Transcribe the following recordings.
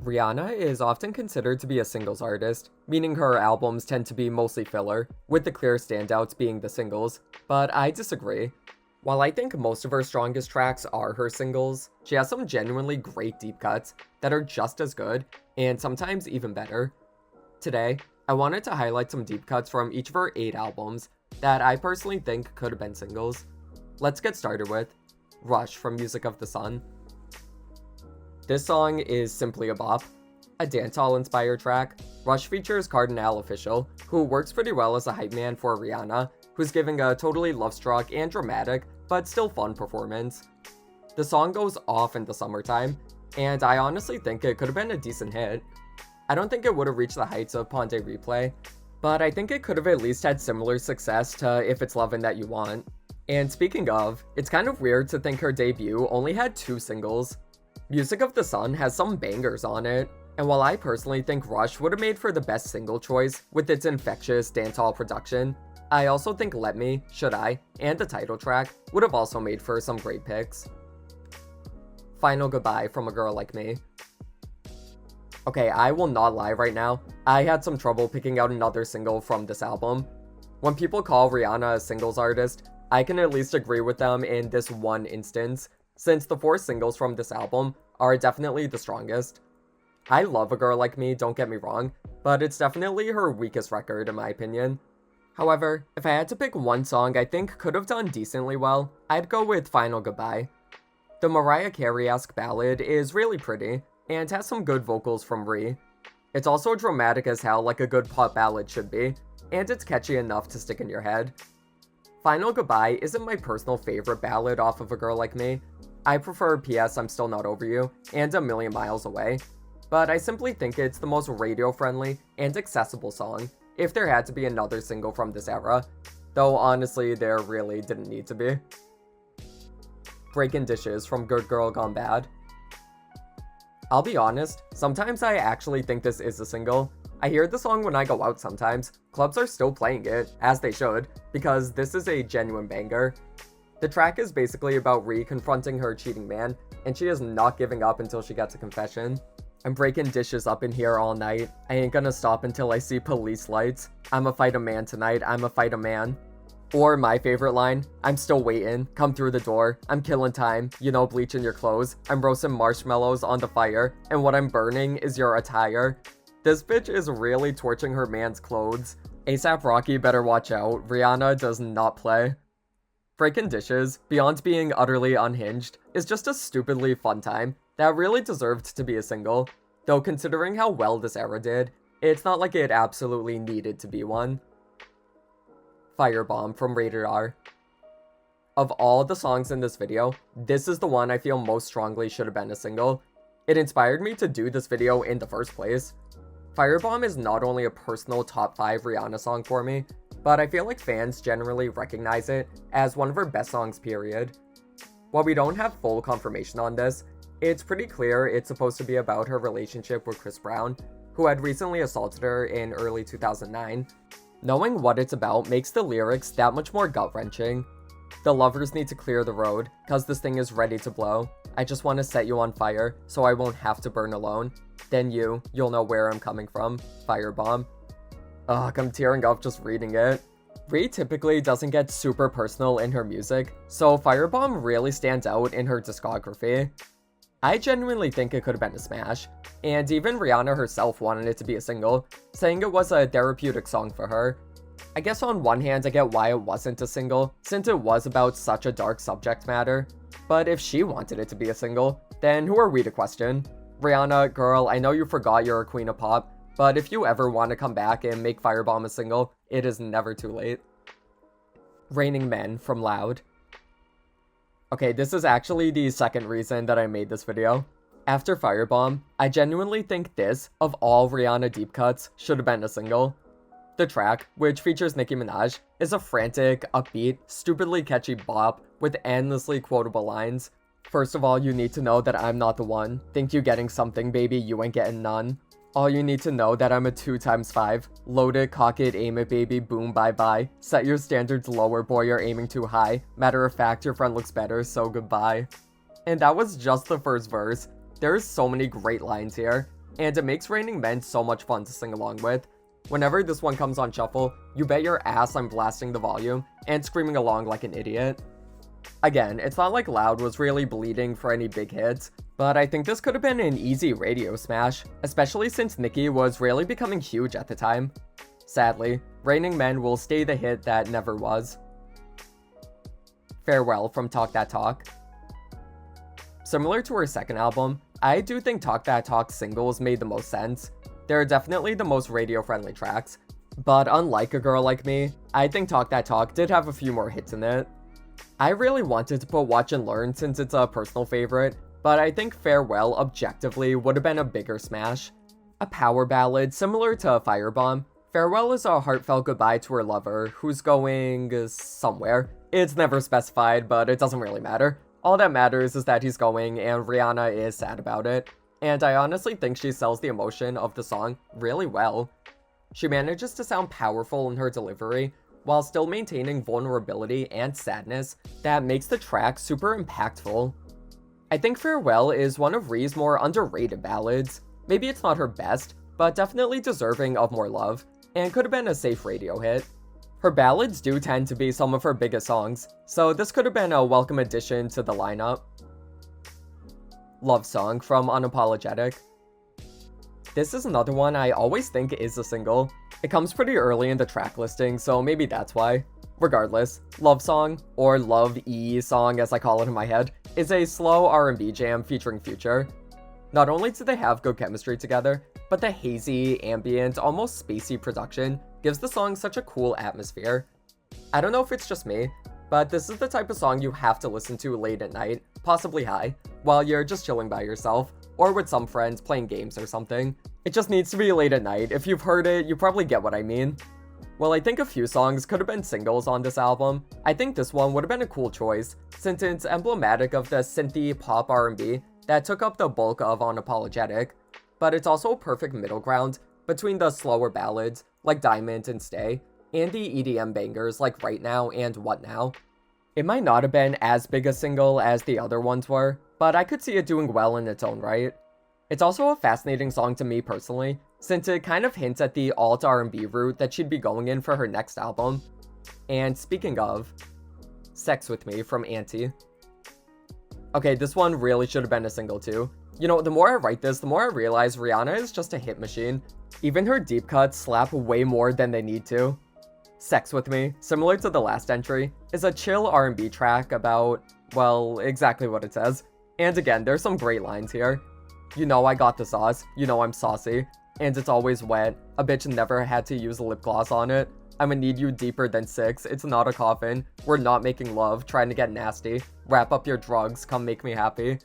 Rihanna is often considered to be a singles artist, meaning her albums tend to be mostly filler, with the clear standouts being the singles, but I disagree. While I think most of her strongest tracks are her singles, she has some genuinely great deep cuts that are just as good, and sometimes even better. Today, I wanted to highlight some deep cuts from each of her 8 albums that I personally think could have been singles. Let's get started with Rush from Music of the Sun. This song is simply a bop. A dancehall-inspired track, Rush features Cardinal Official, who works pretty well as a hype man for Rihanna, who's giving a totally love-struck and dramatic, but still fun performance. The song goes off in the summertime, and I honestly think it could have been a decent hit. I don't think it would have reached the heights of Ponte Replay, but I think it could have at least had similar success to If It's Lovin' That You Want. And speaking of, it's kind of weird to think her debut only had 2 singles. Music of the Sun has some bangers on it, and while I personally think Rush would have made for the best single choice with its infectious dancehall production, I also think Let Me, Should I, and the title track would have also made for some great picks. Final Goodbye from A Girl Like Me. Okay, I will not lie right now, I had some trouble picking out another single from this album. When people call Rihanna a singles artist, I can at least agree with them in this one instance, since the 4 singles from this album are definitely the strongest. I love A Girl Like Me, don't get me wrong, but it's definitely her weakest record in my opinion. However, if I had to pick one song I think could have done decently well, I'd go with Final Goodbye. The Mariah Carey-esque ballad is really pretty, and has some good vocals from Rih. It's also dramatic as hell like a good pop ballad should be, and it's catchy enough to stick in your head. Final Goodbye isn't my personal favorite ballad off of A Girl Like Me. I prefer P.S. I'm Still Not Over You and A Million Miles Away, but I simply think it's the most radio-friendly and accessible song if there had to be another single from this era, though honestly there really didn't need to be. Breakin' Dishes from Good Girl Gone Bad. I'll be honest, sometimes I actually think this is a single. I hear the song when I go out sometimes. Clubs are still playing it, as they should, because this is a genuine banger. The track is basically about Rih confronting her cheating man, and she is not giving up until she gets a confession. I'm breaking dishes up in here all night. I ain't gonna stop until I see police lights. I'ma fight a man tonight, I'ma fight a man. Or my favorite line, I'm still waiting, come through the door, I'm killing time, you know, bleaching your clothes, I'm roasting marshmallows on the fire, and what I'm burning is your attire. This bitch is really torching her man's clothes. A$AP Rocky better watch out, Rihanna does not play. Breakin' Dishes, beyond being utterly unhinged, is just a stupidly fun time that really deserved to be a single, though considering how well this era did, it's not like it absolutely needed to be one. Firebomb from Rated R. Of all the songs in this video, this is the one I feel most strongly should have been a single. It inspired me to do this video in the first place. Firebomb is not only a personal top 5 Rihanna song for me, but I feel like fans generally recognize it as one of her best songs period. While we don't have full confirmation on this, it's pretty clear it's supposed to be about her relationship with Chris Brown, who had recently assaulted her in early 2009. Knowing what it's about makes the lyrics that much more gut-wrenching. The lovers need to clear the road, cause this thing is ready to blow. I just want to set you on fire, so I won't have to burn alone. Then you'll know where I'm coming from. Firebomb. Ugh, I'm tearing up just reading it. Rih typically doesn't get super personal in her music, so Firebomb really stands out in her discography. I genuinely think it could have been a smash, and even Rihanna herself wanted it to be a single, saying it was a therapeutic song for her. I guess on one hand I get why it wasn't a single, since it was about such a dark subject matter, but if she wanted it to be a single, then who are we to question? Rihanna, girl, I know you forgot you're a queen of pop, but if you ever want to come back and make Firebomb a single, it is never too late. Raining Men from Loud. Okay, this is actually the second reason that I made this video. After Firebomb, I genuinely think this, of all Rihanna deep cuts, should have been a single. The track, which features Nicki Minaj, is a frantic, upbeat, stupidly catchy bop with endlessly quotable lines. First of all, you need to know that I'm not the one. Think you getting something, baby, you ain't getting none. All you need to know that I'm a 2x5. Load it, cock it, aim it, baby, boom, bye-bye. Set your standards lower, boy, you're aiming too high. Matter of fact, your friend looks better, so goodbye. And that was just the first verse. There's so many great lines here, and it makes Raining Men so much fun to sing along with. Whenever this one comes on shuffle, you bet your ass I'm blasting the volume and screaming along like an idiot. Again, it's not like Loud was really bleeding for any big hits, but I think this could have been an easy radio smash, especially since Nicki was really becoming huge at the time. Sadly, Raining Men will stay the hit that never was. Farewell from Talk That Talk. Similar to her second album, I do think Talk That Talk singles made the most sense. They're definitely the most radio-friendly tracks, but unlike A Girl Like Me, I think Talk That Talk did have a few more hits in it. I really wanted to put Watch and Learn since it's a personal favorite, but I think Farewell objectively would have been a bigger smash. A power ballad similar to Firebomb, Farewell is a heartfelt goodbye to her lover, who's going somewhere. It's never specified, but it doesn't really matter. All that matters is that he's going, and Rihanna is sad about it. And I honestly think she sells the emotion of the song really well. She manages to sound powerful in her delivery, while still maintaining vulnerability and sadness that makes the track super impactful. I think Farewell is one of Rhi's more underrated ballads. Maybe it's not her best, but definitely deserving of more love, and could have been a safe radio hit. Her ballads do tend to be some of her biggest songs, so this could have been a welcome addition to the lineup. Love Song from Unapologetic. This is another one I always think is a single. It comes pretty early in the track listing, so maybe that's why. Regardless, Love Song, or Love-E Song as I call it in my head, is a slow R&B jam featuring Future. Not only do they have good chemistry together, but the hazy, ambient, almost spacey production gives the song such a cool atmosphere. I don't know if it's just me, but this is the type of song you have to listen to late at night, possibly high, while you're just chilling by yourself, or with some friends playing games or something. It just needs to be late at night. If you've heard it, you probably get what I mean. While I think a few songs could have been singles on this album, I think this one would have been a cool choice, since it's emblematic of the synthy pop R&B that took up the bulk of Unapologetic, but it's also a perfect middle ground between the slower ballads, like Diamond and Stay, and the EDM bangers like Right Now and What Now. It might not have been as big a single as the other ones were, but I could see it doing well in its own right. It's also a fascinating song to me personally, since it kind of hints at the alt R&B route that she'd be going in for her next album. And speaking of, Sex With Me from Auntie. Okay, this one really should have been a single too. You know, the more I write this, the more I realize Rihanna is just a hit machine. Even her deep cuts slap way more than they need to. Sex With Me, similar to the last entry, is a chill R&B track about, well, exactly what it says. And again, there's some great lines here. You know I got the sauce, you know I'm saucy, and it's always wet, a bitch never had to use lip gloss on it, I'ma need you deeper than 6, it's not a coffin, we're not making love, trying to get nasty, wrap up your drugs, come make me happy.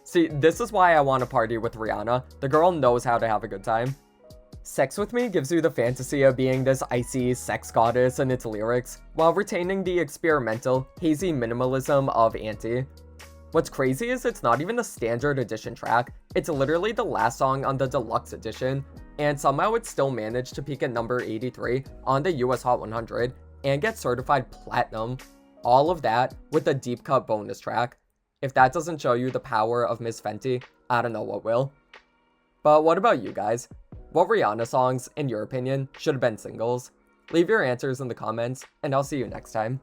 See, this is why I want to party with Rihanna, the girl knows how to have a good time. Sex With Me gives you the fantasy of being this icy sex goddess in its lyrics, while retaining the experimental, hazy minimalism of Auntie. What's crazy is it's not even the standard edition track, it's literally the last song on the deluxe edition, and somehow it still managed to peak at number 83 on the US Hot 100 and get certified platinum. All of that with a deep cut bonus track. If that doesn't show you the power of Miss Fenty, I don't know what will. But what about you guys? What Rihanna songs, in your opinion, should have been singles? Leave your answers in the comments, and I'll see you next time.